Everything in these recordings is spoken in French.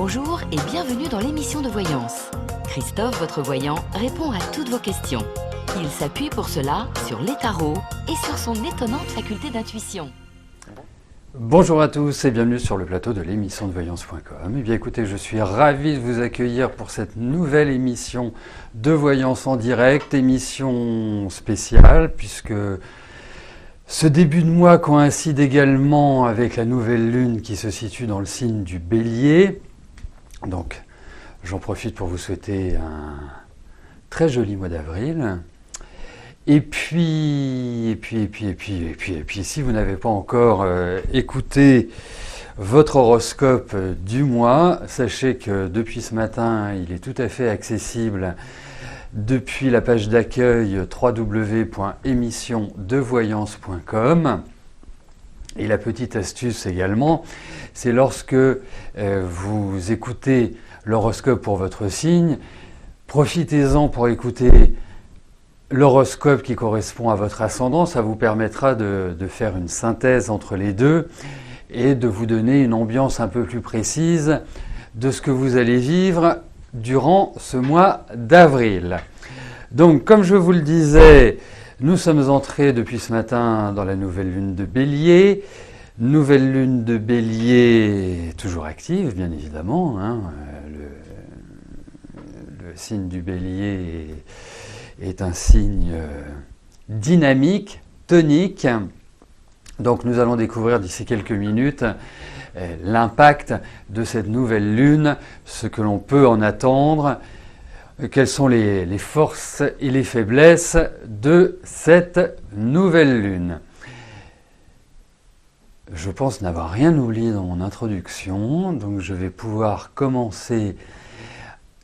Bonjour et bienvenue dans l'émission de voyance. Christophe, votre voyant, répond à toutes vos questions. Il s'appuie pour cela sur les tarots et sur son étonnante faculté d'intuition. Bonjour à tous et bienvenue sur le plateau de l'émission de voyance.com. Eh bien écoutez, je suis ravi de vous accueillir pour cette nouvelle émission de voyance en direct, émission spéciale puisque ce début de mois coïncide également avec la nouvelle lune qui se situe dans le signe du Bélier. Donc j'en profite pour vous souhaiter un très joli mois d'avril. Et puis, si vous n'avez pas encore écouté votre horoscope du mois, sachez que depuis ce matin, il est tout à fait accessible depuis la page d'accueil www.émissiondevoyance.com. Et la petite astuce également, c'est lorsque vous écoutez l'horoscope pour votre signe, profitez-en pour écouter l'horoscope qui correspond à votre ascendant. Ça vous permettra de faire une synthèse entre les deux et de vous donner une ambiance un peu plus précise de ce que vous allez vivre durant ce mois d'avril. Donc, comme je vous le disais, nous sommes entrés depuis ce matin dans la nouvelle lune de Bélier. Nouvelle lune de Bélier toujours active, bien évidemment. Le signe du Bélier est un signe dynamique, tonique. Donc nous allons découvrir d'ici quelques minutes l'impact de cette nouvelle lune, ce que l'on peut en attendre, quelles sont les forces et les faiblesses de cette nouvelle lune. Je pense n'avoir rien oublié dans mon introduction, donc je vais pouvoir commencer,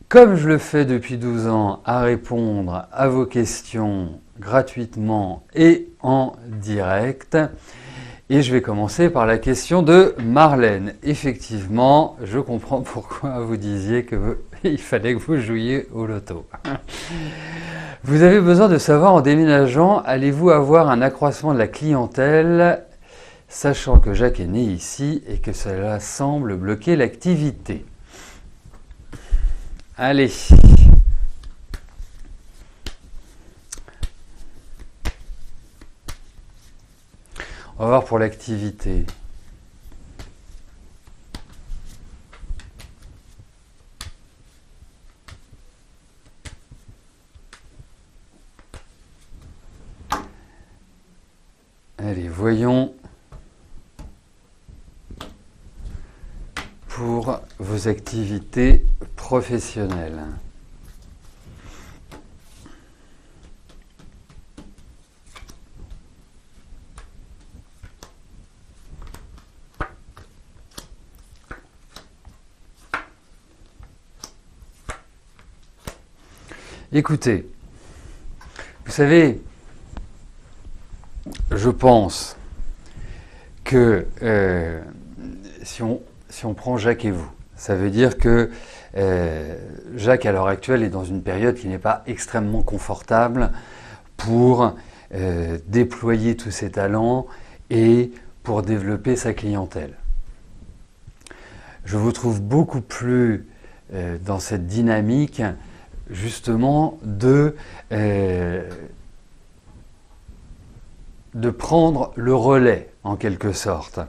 comme je le fais depuis 12 ans, à répondre à vos questions gratuitement et en direct. Et je vais commencer par la question de Marlène. Effectivement, je comprends pourquoi vous disiez qu'il fallait que vous jouiez au loto. Vous avez besoin de savoir en déménageant, allez-vous avoir un accroissement de la clientèle, sachant que Jacques est né ici et que cela semble bloquer l'activité. Allez. On va voir pour l'activité. Allez, voyons pour vos activités professionnelles. Écoutez, vous savez, je pense que si on prend Jacques et vous, ça veut dire que Jacques, à l'heure actuelle, est dans une période qui n'est pas extrêmement confortable pour déployer tous ses talents et pour développer sa clientèle. Je vous trouve beaucoup plus dans cette dynamique justement de prendre le relais en quelque sorte.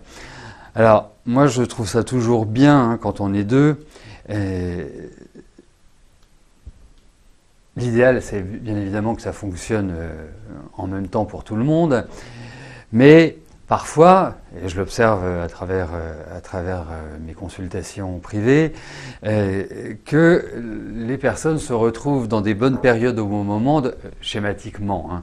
Alors moi je trouve ça toujours bien quand on est deux. L'idéal c'est bien évidemment que ça fonctionne en même temps pour tout le monde, mais parfois, et je l'observe à travers mes consultations privées, que les personnes se retrouvent dans des bonnes périodes au bon moment, schématiquement,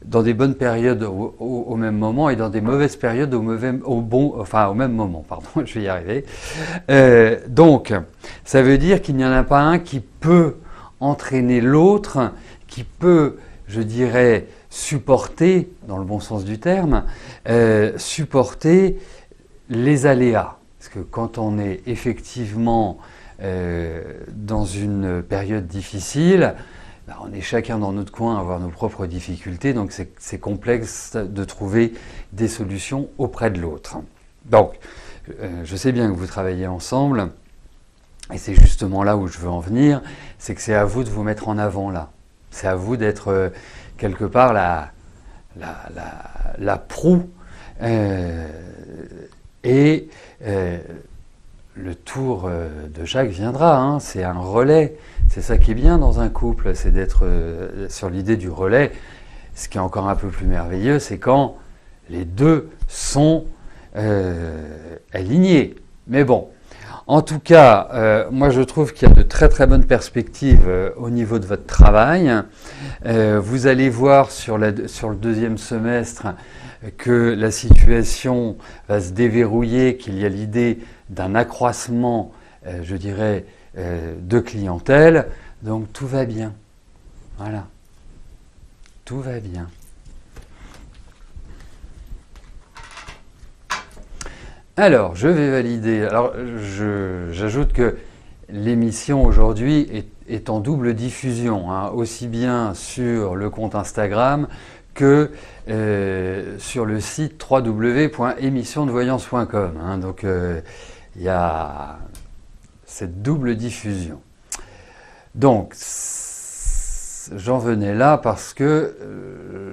dans des bonnes périodes au même moment et dans des mauvaises périodes au même moment, pardon, je vais y arriver. Donc, ça veut dire qu'il n'y en a pas un qui peut entraîner l'autre, qui peut, je dirais, supporter, dans le bon sens du terme, supporter les aléas. Parce que quand on est effectivement dans une période difficile, on est chacun dans notre coin à avoir nos propres difficultés, donc c'est complexe de trouver des solutions auprès de l'autre. Donc, je sais bien que vous travaillez ensemble, Et c'est justement là où je veux en venir, c'est que c'est à vous de vous mettre en avant là. C'est à vous d'être quelque part la proue et le tour de Jacques viendra, hein, c'est un relais. C'est ça qui est bien dans un couple, c'est d'être sur l'idée du relais. Ce qui est encore un peu plus merveilleux, c'est quand les deux sont alignés. Mais bon, en tout cas, moi je trouve qu'il y a de très très bonnes perspectives au niveau de votre travail. Vous allez voir sur le deuxième semestre que la situation va se déverrouiller, qu'il y a l'idée d'un accroissement, je dirais, de clientèle. Donc tout va bien. Voilà. Tout va bien. Alors, je vais valider. Alors, j'ajoute que l'émission aujourd'hui est en double diffusion, hein, aussi bien sur le compte Instagram que sur le site www.émissiondevoyance.com. Hein, donc, il y a cette double diffusion. Donc, j'en venais là parce que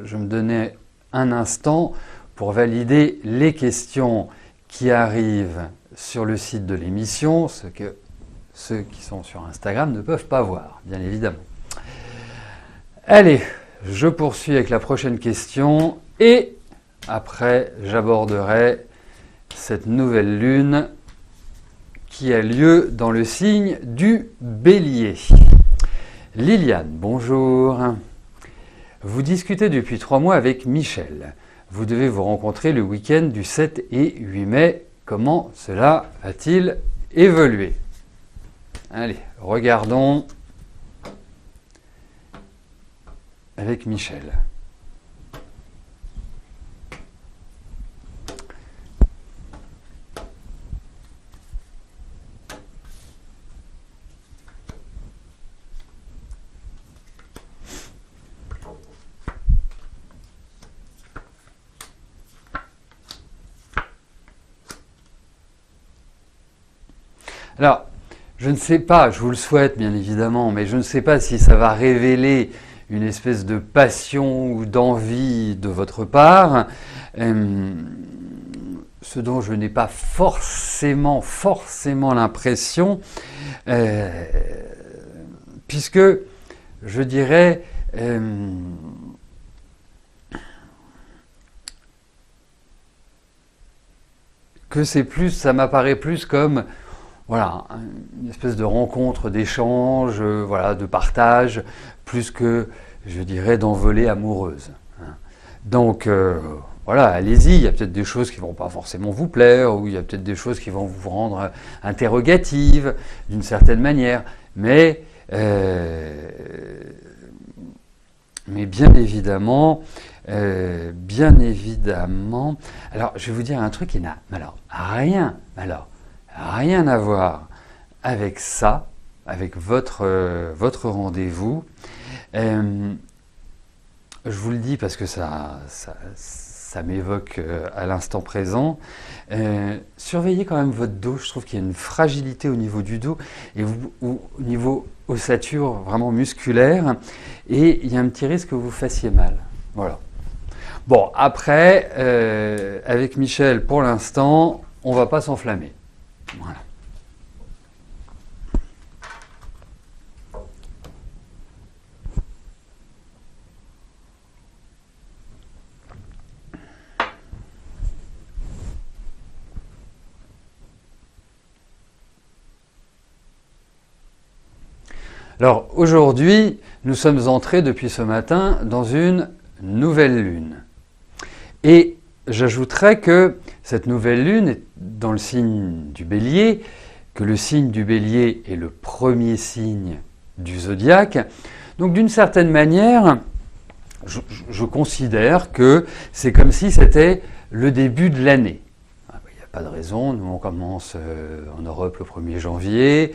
je me donnais un instant pour valider les questions qui arrivent sur le site de l'émission, ce que ceux qui sont sur Instagram ne peuvent pas voir, bien évidemment. Allez, je poursuis avec la prochaine question et après j'aborderai cette nouvelle lune qui a lieu dans le signe du Bélier. Liliane, bonjour. Vous discutez depuis 3 mois avec Michel. Vous devez vous rencontrer le week-end du 7 et 8 mai. Comment cela va-t-il évoluer? Allez, regardons avec Michel. Alors, je ne sais pas, je vous le souhaite bien évidemment, mais je ne sais pas si ça va révéler une espèce de passion ou d'envie de votre part, ce dont je n'ai pas forcément l'impression, puisque je dirais que c'est plus, ça m'apparaît plus comme voilà, une espèce de rencontre, d'échange, voilà, de partage, plus que, je dirais, d'envolée amoureuse. Donc, voilà, allez-y, il y a peut-être des choses qui ne vont pas forcément vous plaire, ou il y a peut-être des choses qui vont vous rendre interrogatives, d'une certaine manière, mais bien évidemment, alors je vais vous dire un truc qui n'a rien à voir avec ça, avec votre rendez-vous. Je vous le dis parce que ça m'évoque à l'instant présent. Surveillez quand même votre dos. Je trouve qu'il y a une fragilité au niveau du dos et au niveau ossature vraiment musculaire. Et il y a un petit risque que vous fassiez mal. Voilà. Bon, après, avec Michel, pour l'instant, on ne va pas s'enflammer. Voilà. Alors aujourd'hui, nous sommes entrés depuis ce matin dans une nouvelle lune. Et j'ajouterais que cette nouvelle lune est dans le signe du Bélier, que le signe du Bélier est le premier signe du zodiaque. Donc d'une certaine manière, je considère que c'est comme si c'était le début de l'année. Il n'y a pas de raison, nous on commence en Europe le 1er janvier,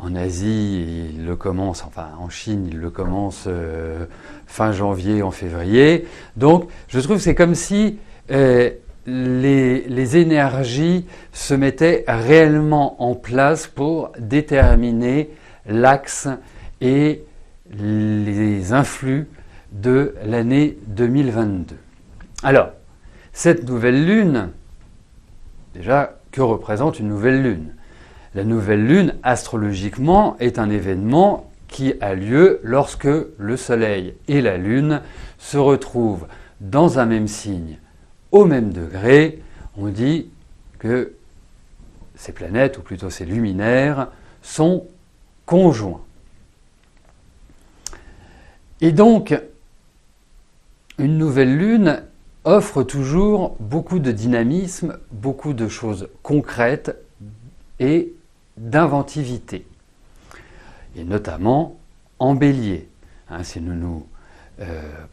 en Asie il le commence, enfin en Chine il le commence fin janvier, en février. Donc je trouve que c'est comme si les énergies se mettaient réellement en place pour déterminer l'axe et les influx de l'année 2022. Alors, cette nouvelle lune, déjà, que représente une nouvelle lune? La nouvelle lune, astrologiquement, est un événement qui a lieu lorsque le Soleil et la Lune se retrouvent dans un même signe, au même degré. On dit que ces planètes, ou plutôt ces luminaires, sont conjoints. Et donc, une nouvelle lune offre toujours beaucoup de dynamisme, beaucoup de choses concrètes et d'inventivité. Et notamment en Bélier. Si nous nous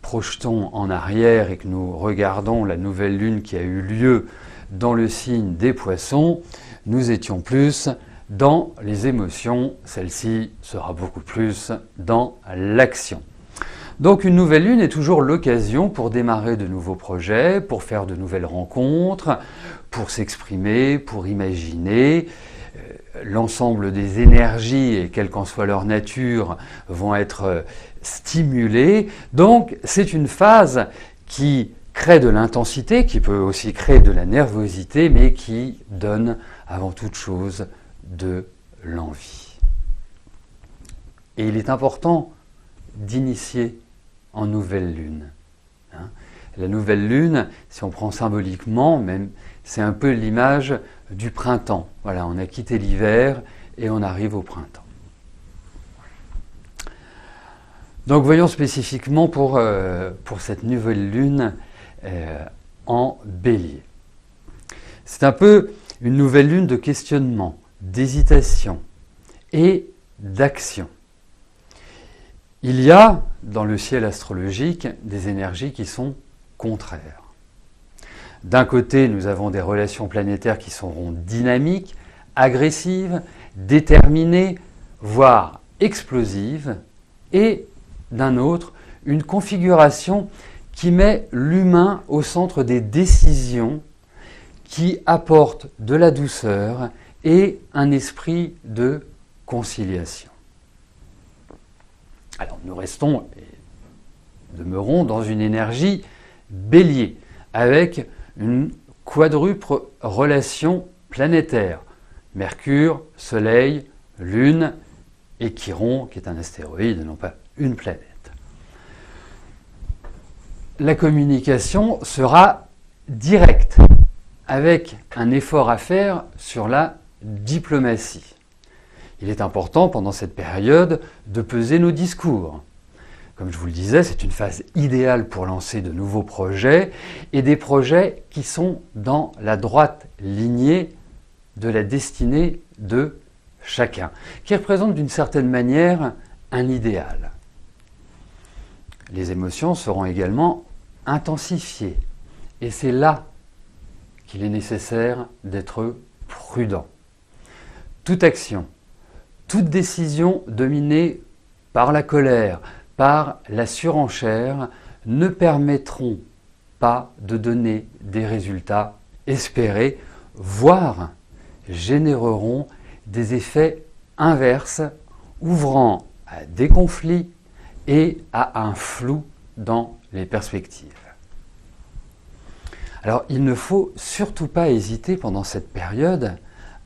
projetons en arrière et que nous regardons la nouvelle lune qui a eu lieu dans le signe des Poissons, nous étions plus dans les émotions, celle-ci sera beaucoup plus dans l'action. Donc une nouvelle lune est toujours l'occasion pour démarrer de nouveaux projets, pour faire de nouvelles rencontres, pour s'exprimer, pour imaginer. L'ensemble des énergies, et quelle qu'en soit leur nature, vont être stimulées. Donc c'est une phase qui crée de l'intensité, qui peut aussi créer de la nervosité, mais qui donne avant toute chose de l'envie. Et il est important d'initier en nouvelle lune. La nouvelle lune, si on prend symboliquement, même, c'est un peu l'image du printemps. Voilà, on a quitté l'hiver et on arrive au printemps. Donc voyons spécifiquement pour cette nouvelle lune en Bélier. C'est un peu une nouvelle lune de questionnement, d'hésitation et d'action. Il y a dans le ciel astrologique des énergies qui sont contraires. D'un côté, nous avons des relations planétaires qui seront dynamiques, agressives, déterminées, voire explosives, et d'un autre, une configuration qui met l'humain au centre des décisions, qui apporte de la douceur et un esprit de conciliation. Alors nous restons et demeurons dans une énergie Bélier, avec une quadruple relation planétaire. Mercure, Soleil, Lune et Chiron, qui est un astéroïde, non pas une planète. La communication sera directe, avec un effort à faire sur la diplomatie. Il est important pendant cette période de peser nos discours. Comme je vous le disais, c'est une phase idéale pour lancer de nouveaux projets et des projets qui sont dans la droite lignée de la destinée de chacun, qui représente d'une certaine manière un idéal. Les émotions seront également intensifiées et c'est là qu'il est nécessaire d'être prudent. Toute action, toute décision dominée par la colère, par la surenchère, ne permettront pas de donner des résultats espérés, voire généreront des effets inverses, ouvrant à des conflits et à un flou dans les perspectives. Alors, il ne faut surtout pas hésiter pendant cette période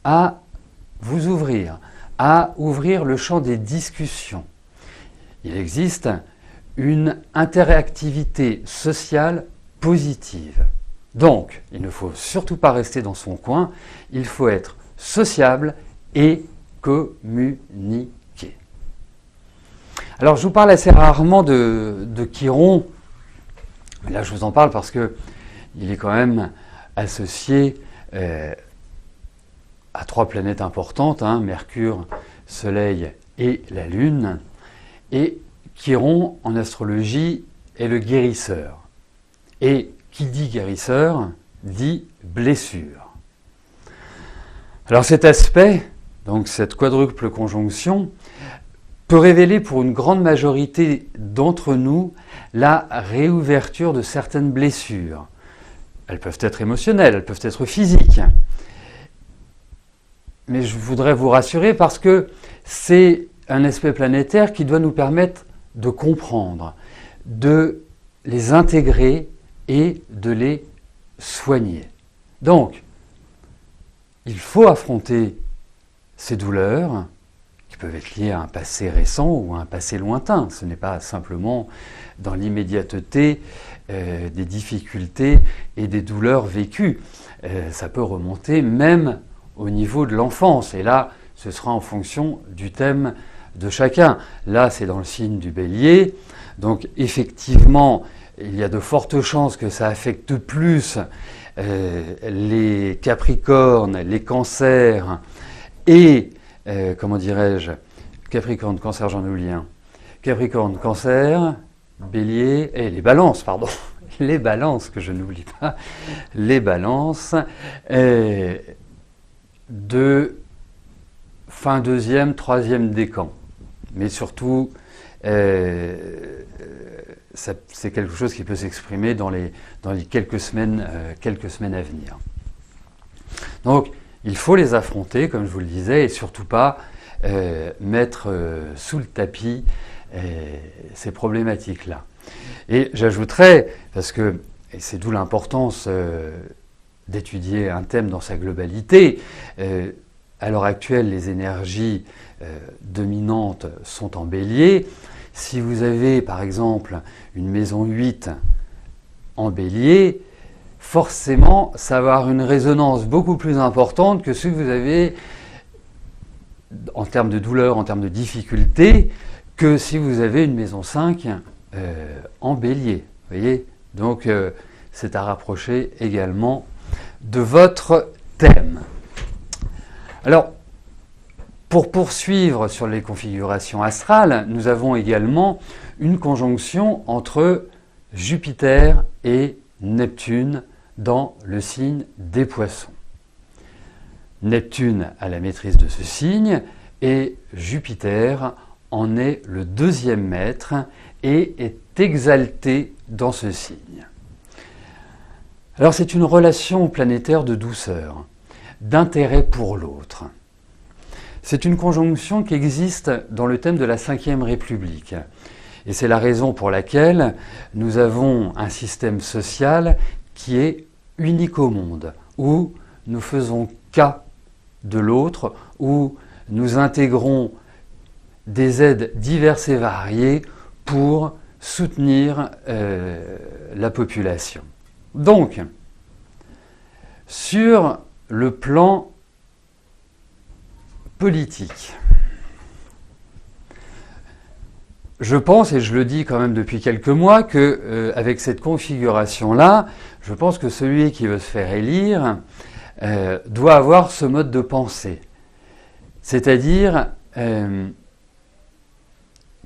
à vous ouvrir, à ouvrir le champ des discussions. Il existe une interactivité sociale positive. Donc, il ne faut surtout pas rester dans son coin, il faut être sociable et communiquer. Alors, je vous parle assez rarement de Chiron, mais là je vous en parle parce que il est quand même associé à trois planètes importantes, Mercure, Soleil et la Lune. Et Chiron, en astrologie, est le guérisseur. Et qui dit guérisseur, dit blessure. Alors cet aspect, donc cette quadruple conjonction, peut révéler pour une grande majorité d'entre nous la réouverture de certaines blessures. elles peuvent être émotionnelles, elles peuvent être physiques. Mais je voudrais vous rassurer parce que c'est un aspect planétaire qui doit nous permettre de comprendre, de les intégrer et de les soigner. Donc, il faut affronter ces douleurs qui peuvent être liées à un passé récent ou à un passé lointain. Ce n'est pas simplement dans l'immédiateté des difficultés et des douleurs vécues. Ça peut remonter même au niveau de l'enfance. Et là, ce sera en fonction du thème de chacun. Là, c'est dans le signe du Bélier. Donc, effectivement, il y a de fortes chances que ça affecte plus les Capricornes, les Cancers et, comment dirais-je, Capricorne, Cancer, j'en oublie un. Capricorne, Cancer, Bélier et les Balances, pardon. Les Balances, que je n'oublie pas. Les Balances de fin deuxième, troisième décan. Mais surtout, c'est quelque chose qui peut s'exprimer dans les quelques semaines à venir. Donc, il faut les affronter, comme je vous le disais, et surtout pas mettre sous le tapis ces problématiques-là. Et j'ajouterais, parce que et c'est d'où l'importance d'étudier un thème dans sa globalité, à l'heure actuelle, les énergies dominantes sont en Bélier. Si vous avez, par exemple, une maison 8 en Bélier, forcément, ça va avoir une résonance beaucoup plus importante que ce que vous avez en termes de douleur, en termes de difficulté, que si vous avez une maison 5 en Bélier. Vous voyez ? Donc, c'est à rapprocher également de votre thème. Alors, pour poursuivre sur les configurations astrales, nous avons également une conjonction entre Jupiter et Neptune dans le signe des Poissons. Neptune a la maîtrise de ce signe et Jupiter en est le deuxième maître et est exalté dans ce signe. Alors c'est une relation planétaire de douceur, d'intérêt pour l'autre. C'est une conjonction qui existe dans le thème de la Ve République. Et c'est la raison pour laquelle nous avons un système social qui est unique au monde, où nous faisons cas de l'autre, où nous intégrons des aides diverses et variées pour soutenir la population. Donc, sur le plan politique, je pense, et je le dis quand même depuis quelques mois, que avec cette configuration-là, je pense que celui qui veut se faire élire doit avoir ce mode de pensée. C'est-à-dire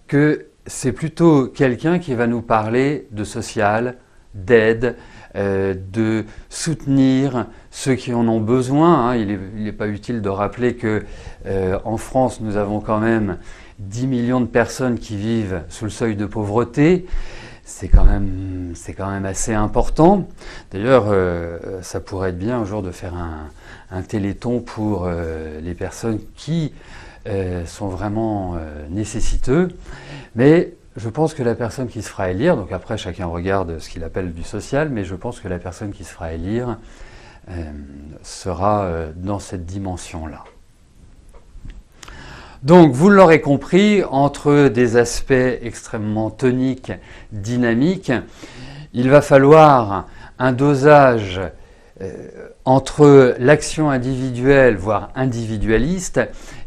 que c'est plutôt quelqu'un qui va nous parler de social, d'aide, de soutenir ceux qui en ont besoin. Hein. Il n'est pas utile de rappeler que en France, nous avons quand même 10 millions de personnes qui vivent sous le seuil de pauvreté. C'est quand même assez important. D'ailleurs, ça pourrait être bien un jour de faire un téléthon pour les personnes qui sont vraiment nécessiteux. Mais je pense que la personne qui se fera élire, donc après chacun regarde ce qu'il appelle du social, mais je pense que la personne qui se fera élire sera dans cette dimension-là. Donc, vous l'aurez compris, entre des aspects extrêmement toniques, dynamiques, il va falloir un dosage entre l'action individuelle, voire individualiste,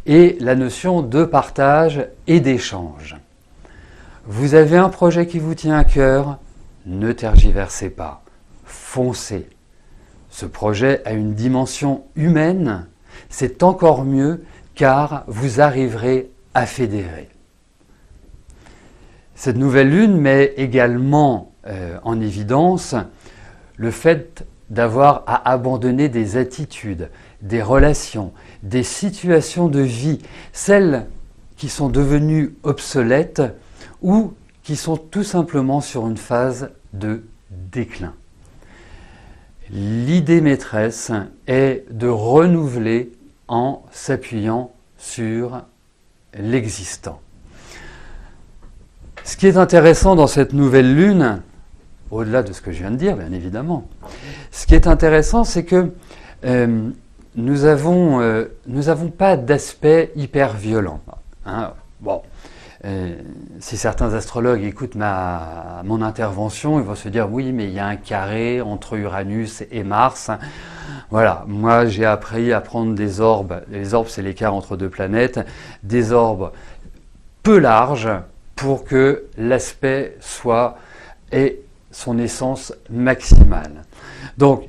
et la notion de partage et d'échange. Vous avez un projet qui vous tient à cœur, ne tergiversez pas, foncez. Ce projet a une dimension humaine, c'est encore mieux car vous arriverez à fédérer. Cette nouvelle lune met également en évidence le fait d'avoir à abandonner des attitudes, des relations, des situations de vie, celles qui sont devenues obsolètes ou qui sont tout simplement sur une phase de déclin. l'idée maîtresse est de renouveler en s'appuyant sur l'existant. Ce qui est intéressant dans cette nouvelle lune, au-delà de ce que je viens de dire, bien évidemment, ce qui est intéressant, c'est que nous n'avons pas d'aspect hyper violent. Hein. Bon, si certains astrologues écoutent mon intervention, ils vont se dire oui, mais il y a un carré entre Uranus et Mars. Voilà, moi j'ai appris à prendre des orbes. Les orbes, c'est l'écart entre deux planètes, des orbes peu larges pour que l'aspect ait son essence maximale. Donc,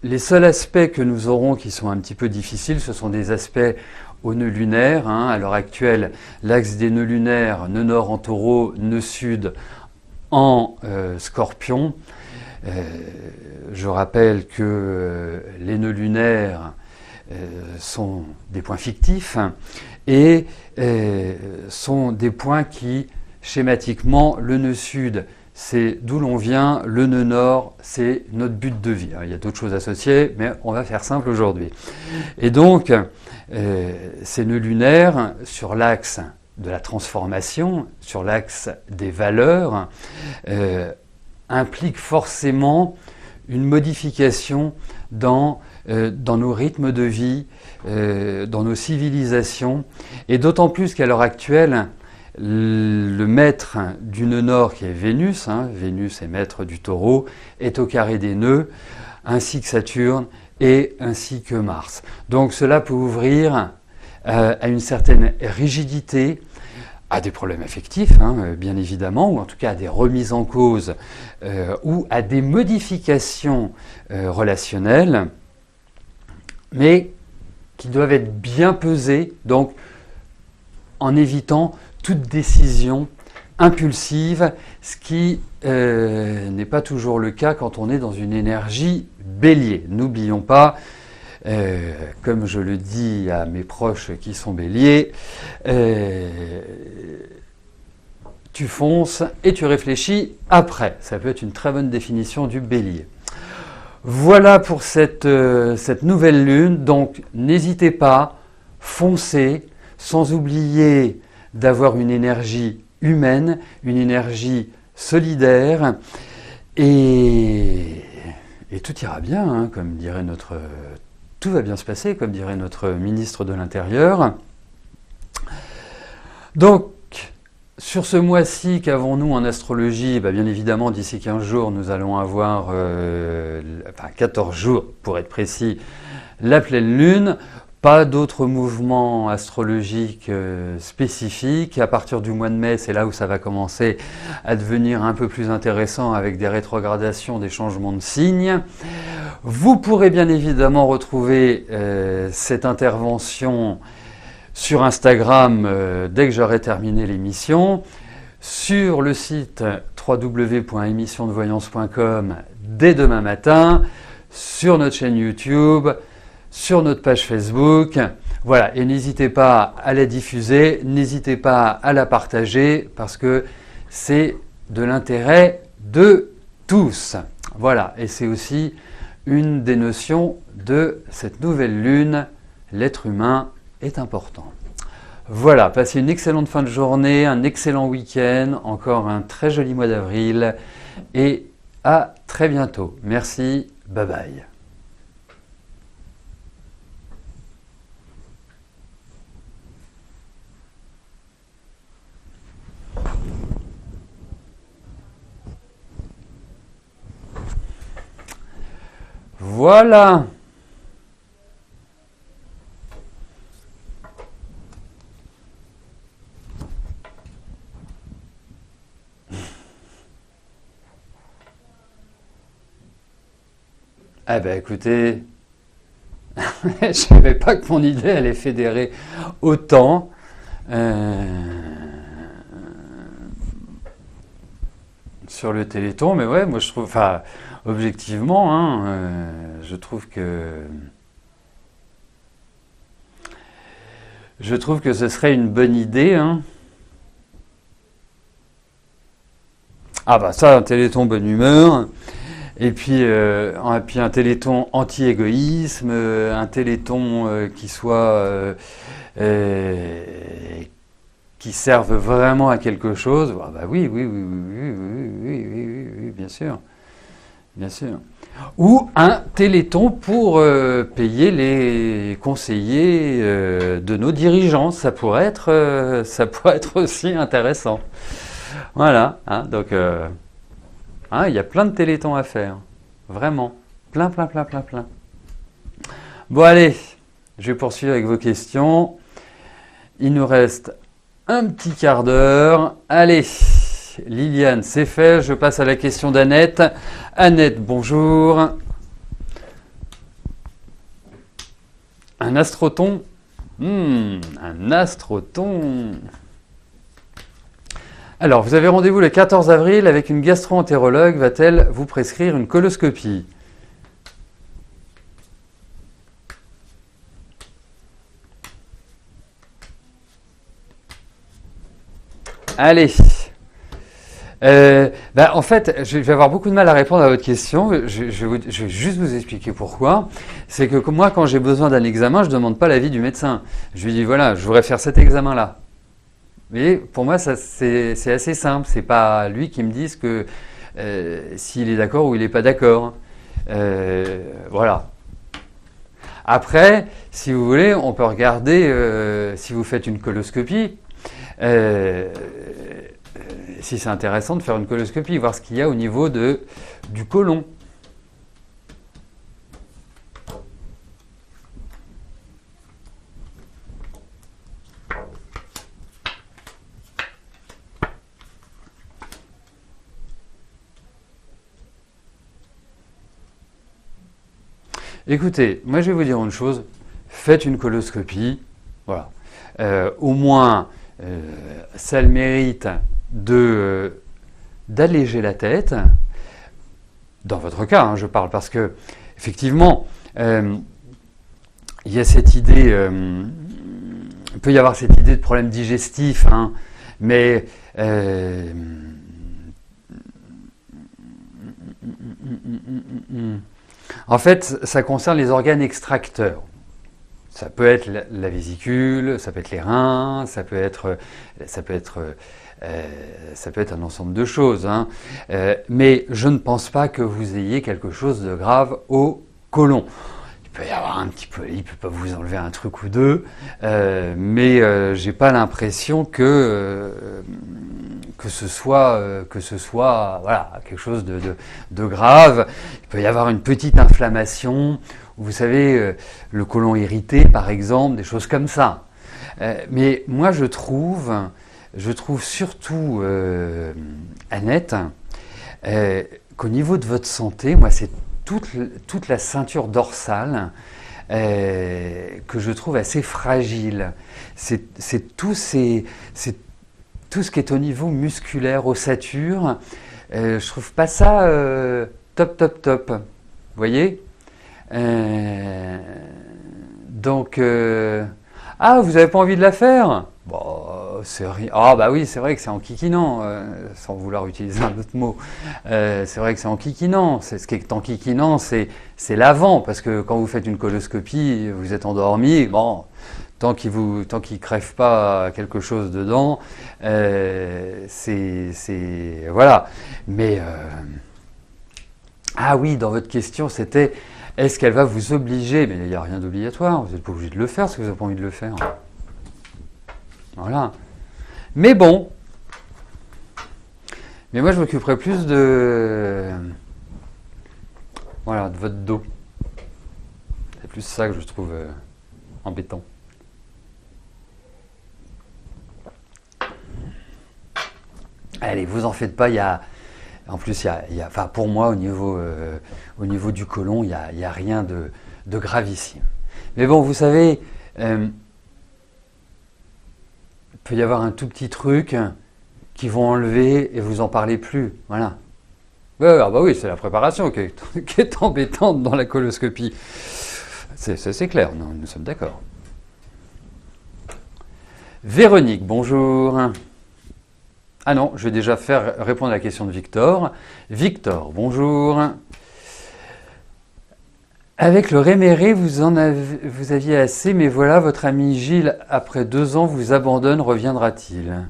les seuls aspects que nous aurons qui sont un petit peu difficiles, ce sont des aspects aux nœuds lunaires. Hein. À l'heure actuelle, l'axe des nœuds lunaires, nœud nord en taureau, nœud sud en scorpion. Je rappelle que les nœuds lunaires sont des points fictifs et sont des points qui, schématiquement, le nœud sud, c'est d'où l'on vient, le nœud nord, c'est notre but de vie. Il y a d'autres choses associées, mais on va faire simple aujourd'hui. Et donc, ces nœuds lunaires, sur l'axe de la transformation, sur l'axe des valeurs, impliquent forcément une modification dans nos rythmes de vie, dans nos civilisations, et d'autant plus qu'à l'heure actuelle, le maître du nœud nord qui est Vénus, Vénus est maître du taureau, est au carré des nœuds, ainsi que Saturne et ainsi que Mars. Donc cela peut ouvrir à une certaine rigidité, à des problèmes affectifs, bien évidemment, ou en tout cas à des remises en cause ou à des modifications relationnelles, mais qui doivent être bien pesées, donc en évitant toute décision impulsive, ce qui n'est pas toujours le cas quand on est dans une énergie bélier. N'oublions pas, comme je le dis à mes proches qui sont béliers, tu fonces et tu réfléchis après. Ça peut être une très bonne définition du bélier. Voilà pour cette nouvelle lune, donc n'hésitez pas, foncez, sans oublier d'avoir une énergie humaine, une énergie solidaire, et tout ira bien, comme dirait tout va bien se passer, comme dirait notre ministre de l'Intérieur. Donc, sur ce mois-ci, qu'avons-nous en astrologie ? Bien évidemment, d'ici 15 jours, nous allons avoir, 14 jours pour être précis, la pleine lune. Pas d'autres mouvements astrologiques spécifiques. À partir du mois de mai, c'est là où ça va commencer à devenir un peu plus intéressant avec des rétrogradations, des changements de signes. Vous pourrez bien évidemment retrouver cette intervention sur Instagram dès que j'aurai terminé l'émission, sur le site www.émissiondevoyance.com dès demain matin, sur notre chaîne YouTube, sur notre page Facebook. Voilà, et n'hésitez pas à la diffuser, n'hésitez pas à la partager parce que c'est de l'intérêt de tous. Voilà, et c'est aussi une des notions de cette nouvelle lune, l'être humain est important. Voilà, passez une excellente fin de journée, un excellent week-end, encore un très joli mois d'avril et à très bientôt. Merci, bye bye. Voilà. Eh bien écoutez, je ne savais pas que mon idée allait fédérer autant. Sur le Téléthon, mais ouais, moi je trouve, objectivement, je trouve que ce serait une bonne idée. Ah bah ça, un Téléthon bonne humeur. puis un téléthon anti-égoïsme, un téléthon qui serve vraiment à quelque chose. Ah bah oui, bien sûr, bien sûr. Ou un téléthon pour payer les conseillers de nos dirigeants. Ça pourrait être aussi intéressant. Voilà, hein, donc il y a plein de télétons à faire. Vraiment. Plein. Bon allez, je vais poursuivre avec vos questions. Il nous reste un petit quart d'heure. Allez, Liliane, c'est fait. Je passe à la question d'Annette. Annette, bonjour. Un astroton. Un astroton. Alors, vous avez rendez-vous le 14 avril avec une gastro-entérologue. Va-t-elle vous prescrire une coloscopie? Allez. En fait, je vais avoir beaucoup de mal à répondre à votre question. Je vais juste vous expliquer pourquoi. C'est que moi, quand j'ai besoin d'un examen, je ne demande pas l'avis du médecin. Je lui dis, voilà, je voudrais faire cet examen-là. Mais pour moi, c'est assez simple. C'est pas lui qui me dise que s'il est d'accord ou il n'est pas d'accord. Voilà. Après, si vous voulez, on peut regarder si vous faites une coloscopie. Si c'est intéressant de faire une coloscopie, voir ce qu'il y a au niveau du côlon. Écoutez, moi je vais vous dire une chose, faites une coloscopie, voilà. Au moins, ça a le mérite d'alléger la tête, dans votre cas, hein, je parle, parce que effectivement, il y a cette idée, il peut y avoir cette idée de problème digestif, hein, mais en fait, ça concerne les organes extracteurs. Ça peut être la vésicule, ça peut être les reins, ça peut être un ensemble de choses. Hein. Mais je ne pense pas que vous ayez quelque chose de grave au côlon. Il peut y avoir un petit peu, il peut pas vous enlever un truc ou deux, mais j'ai pas l'impression que ce soit voilà, quelque chose de grave. Il peut y avoir une petite inflammation, vous savez, le côlon irrité par exemple, des choses comme ça. Mais moi je trouve surtout, Annette, qu'au niveau de votre santé, moi c'est toute la ceinture dorsale que je trouve assez fragile. C'est tout ce qui est au niveau musculaire, ossature. Je trouve pas ça top. Vous voyez? Donc, vous n'avez pas envie de la faire? Bon, c'est rien. Ah bah oui, c'est vrai que c'est enquiquinant, sans vouloir utiliser un autre mot. C'est vrai que c'est enquiquinant. Ce qui est enquiquinant, c'est l'avant, parce que quand vous faites une coloscopie, vous êtes endormi. Bon, tant qu'il crève pas quelque chose dedans, voilà. Mais ah oui, dans votre question, c'était est-ce qu'elle va vous obliger? Mais il n'y a rien d'obligatoire. Vous n'êtes pas obligé de le faire si vous n'avez pas envie de le faire. Voilà. Mais bon. Mais moi, je m'occuperai plus de votre dos. C'est plus ça que je trouve embêtant. Allez, vous en faites pas. En plus, enfin, pour moi, au niveau du côlon, il n'y a rien de gravissime. Mais bon, vous savez, il peut y avoir un tout petit truc qui vont enlever et vous en parlez plus. Voilà. Oui, c'est la préparation qui est embêtante dans la coloscopie. C'est clair, nous sommes d'accord. Véronique, bonjour. Ah non, je vais déjà répondre à la question de Victor. Victor, bonjour. Avec le réméré, vous aviez assez, mais voilà, votre ami Gilles, après 2 ans, vous abandonne, reviendra-t-il?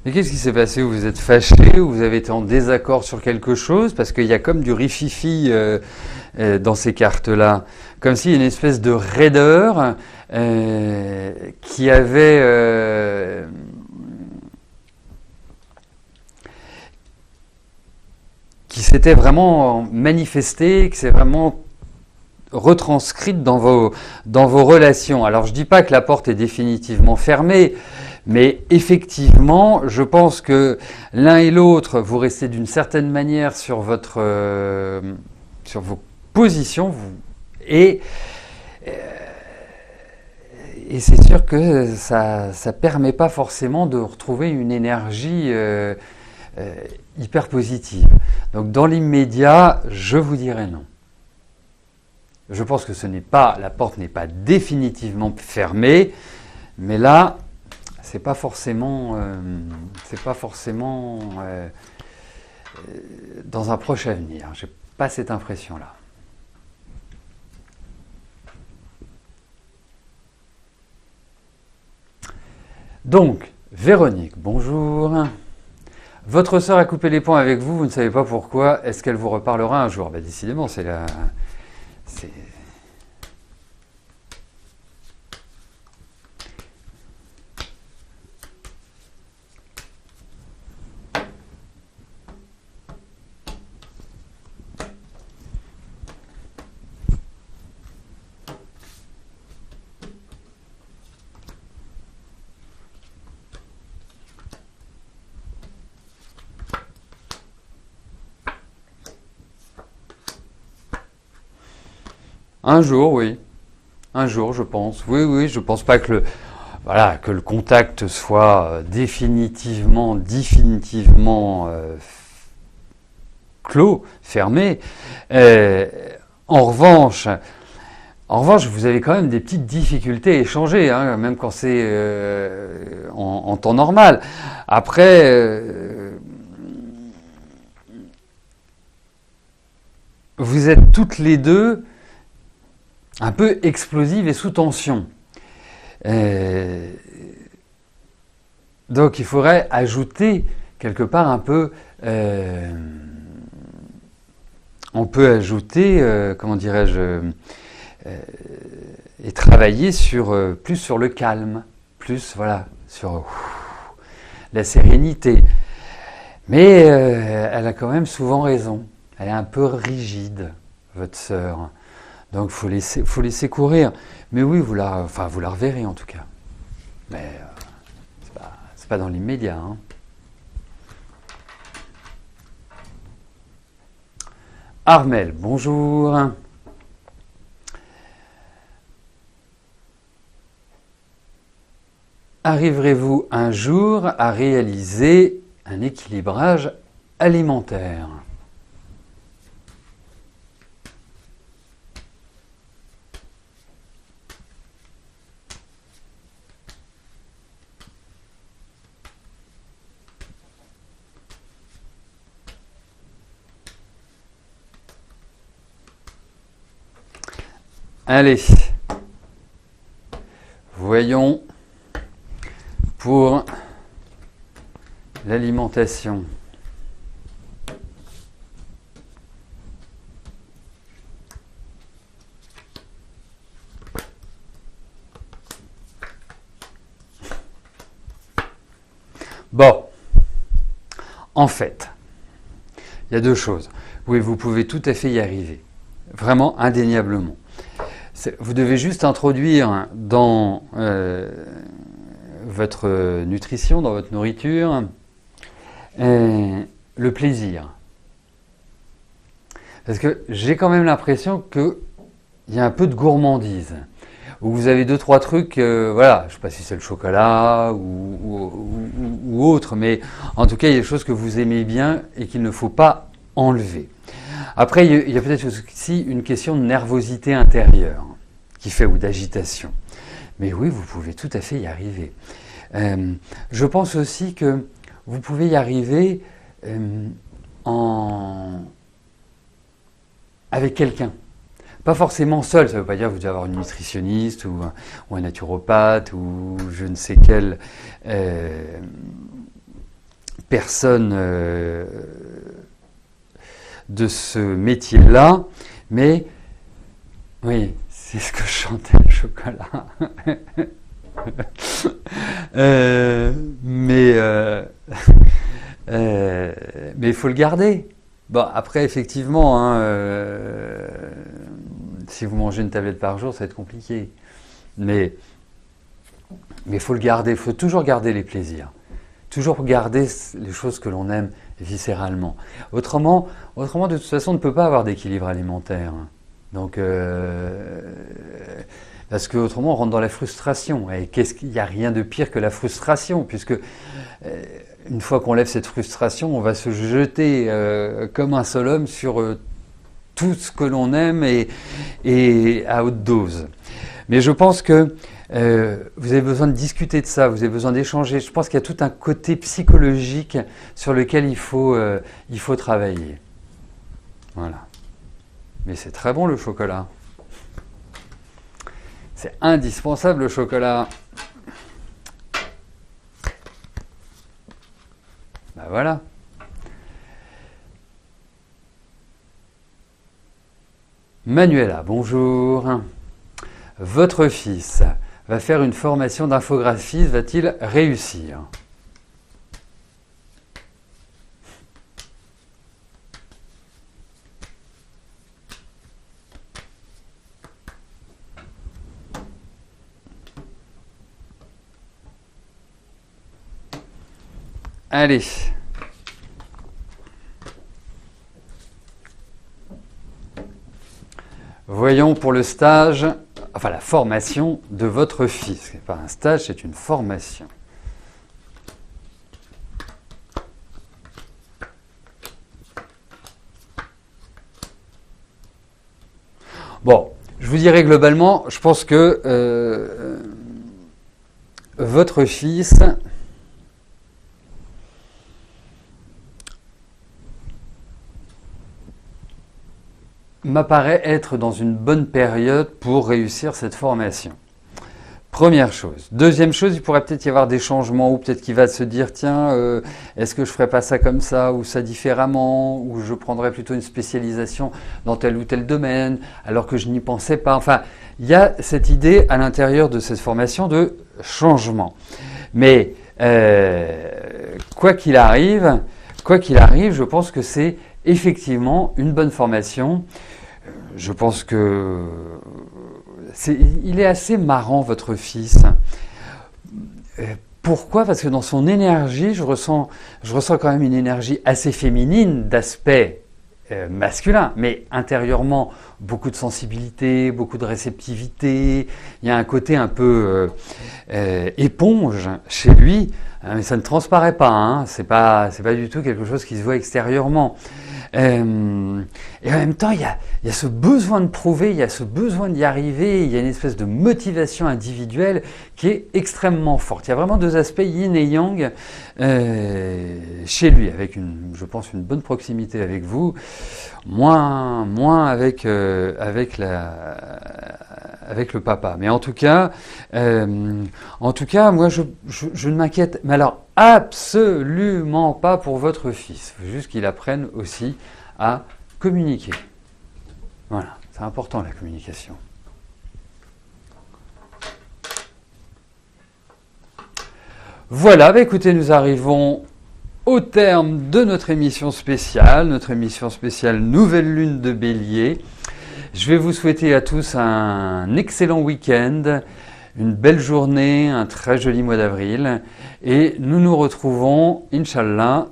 Mais qu'est-ce qui s'est passé? Vous êtes fâché ou vous avez été en désaccord sur quelque chose? Parce qu'il y a comme du rififi dans ces cartes-là. Comme s'il y a une espèce de raideur qui avait... qui s'était vraiment manifestée, qui s'est vraiment retranscrite dans vos relations. Alors je ne dis pas que la porte est définitivement fermée, mais effectivement, je pense que l'un et l'autre, vous restez d'une certaine manière sur sur vos positions, et c'est sûr que ça permet pas forcément de retrouver une énergie hyper positive. Donc dans l'immédiat, je vous dirais non. Je pense que la porte n'est pas définitivement fermée, mais là, c'est pas forcément dans un proche avenir. J'ai pas cette impression-là. Donc, Véronique, bonjour. Votre sœur a coupé les ponts avec vous, vous ne savez pas pourquoi. Est-ce qu'elle vous reparlera un jour? Ben, décidément, c'est la... Un jour, oui. Un jour, je pense. Oui, oui, je pense pas que le contact soit définitivement clos, fermé. En revanche, vous avez quand même des petites difficultés à échanger, hein, même quand c'est en temps normal. Après, vous êtes toutes les deux un peu explosive et sous tension. Donc il faudrait ajouter quelque part un peu... on peut ajouter, comment dirais-je, et travailler plus sur le calme, plus voilà, sur la sérénité. Mais elle a quand même souvent raison. Elle est un peu rigide, votre sœur. Donc faut laisser courir. Mais oui, vous la reverrez en tout cas. Mais c'est pas dans l'immédiat. Hein. Armel, bonjour. Arriverez-vous un jour à réaliser un équilibrage alimentaire? Allez, voyons pour l'alimentation. Bon, en fait, il y a deux choses. Oui, vous pouvez tout à fait y arriver, vraiment indéniablement. Vous devez juste introduire dans votre nutrition, dans votre nourriture, le plaisir. Parce que j'ai quand même l'impression qu'il y a un peu de gourmandise. où vous avez 2-3 trucs, voilà, je ne sais pas si c'est le chocolat ou autre, mais en tout cas, il y a des choses que vous aimez bien et qu'il ne faut pas enlever. Après, il y a peut-être aussi une question de nervosité intérieure qui fait, ou d'agitation. Mais oui, vous pouvez tout à fait y arriver. Je pense aussi que vous pouvez y arriver avec quelqu'un. Pas forcément seul, ça ne veut pas dire que vous devez avoir une nutritionniste ou un naturopathe ou je ne sais quelle personne de ce métier-là, mais oui, c'est ce que je chantais, le chocolat. Mais il faut le garder. Bon, après, effectivement, hein, si vous mangez une tablette par jour, ça va être compliqué. Mais il faut le garder, il faut toujours garder les plaisirs. Toujours garder les choses que l'on aime viscéralement. Autrement, de toute façon, on ne peut pas avoir d'équilibre alimentaire. Donc, parce qu'autrement, on rentre dans la frustration. Et il n'y a rien de pire que la frustration, puisque une fois qu'on lève cette frustration, on va se jeter comme un seul homme sur tout ce que l'on aime et à haute dose. Mais je pense que vous avez besoin de discuter de ça, vous avez besoin d'échanger. Je pense qu'il y a tout un côté psychologique sur lequel il faut travailler. Voilà. Mais c'est très bon le chocolat. C'est indispensable le chocolat. Ben voilà. Manuela, bonjour. Votre fils va faire une formation d'infographiste, va-t-il réussir ? Allez. Voyons pour le stage, enfin la formation de votre fils. Ce n'est pas un stage, c'est une formation. Bon, je vous dirais globalement, je pense que votre fils m'apparaît être dans une bonne période pour réussir cette formation. Première chose. Deuxième chose, il pourrait peut-être y avoir des changements ou peut-être qu'il va se dire tiens, est-ce que je ne ferais pas ça comme ça ou ça différemment ou je prendrais plutôt une spécialisation dans tel ou tel domaine alors que je n'y pensais pas. Enfin, il y a cette idée à l'intérieur de cette formation de changement. Mais quoi qu'il arrive, je pense que c'est effectivement une bonne formation. Je pense que il est assez marrant, votre fils. Pourquoi ? Parce que dans son énergie, je ressens quand même une énergie assez féminine d'aspect masculin, mais intérieurement, beaucoup de sensibilité, beaucoup de réceptivité. Il y a un côté un peu éponge chez lui, mais ça ne transparaît pas. Hein. C'est pas du tout quelque chose qui se voit extérieurement. Et en même temps, il y a ce besoin de prouver, il y a ce besoin d'y arriver, il y a une espèce de motivation individuelle qui est extrêmement forte. Il y a vraiment deux aspects yin et yang chez lui, avec je pense une bonne proximité avec vous, moins avec le papa. Mais en tout cas, moi je ne m'inquiète, mais alors absolument pas pour votre fils. Il faut juste qu'il apprenne aussi à communiquer. Voilà, c'est important la communication. Voilà, écoutez, nous arrivons au terme de notre émission spéciale Nouvelle Lune de Bélier. Je vais vous souhaiter à tous un excellent week-end, une belle journée, un très joli mois d'avril. Et nous nous retrouvons, Inch'Allah,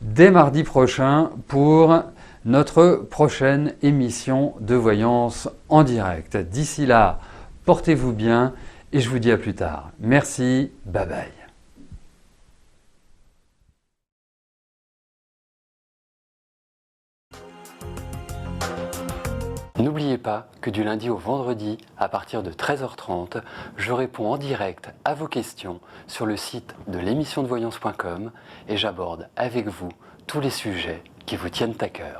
dès mardi prochain pour notre prochaine émission de voyance en direct. D'ici là, portez-vous bien et je vous dis à plus tard. Merci, bye bye. N'oubliez pas que du lundi au vendredi, à partir de 13h30, je réponds en direct à vos questions sur le site de l'émissiondevoyance.com et j'aborde avec vous tous les sujets qui vous tiennent à cœur.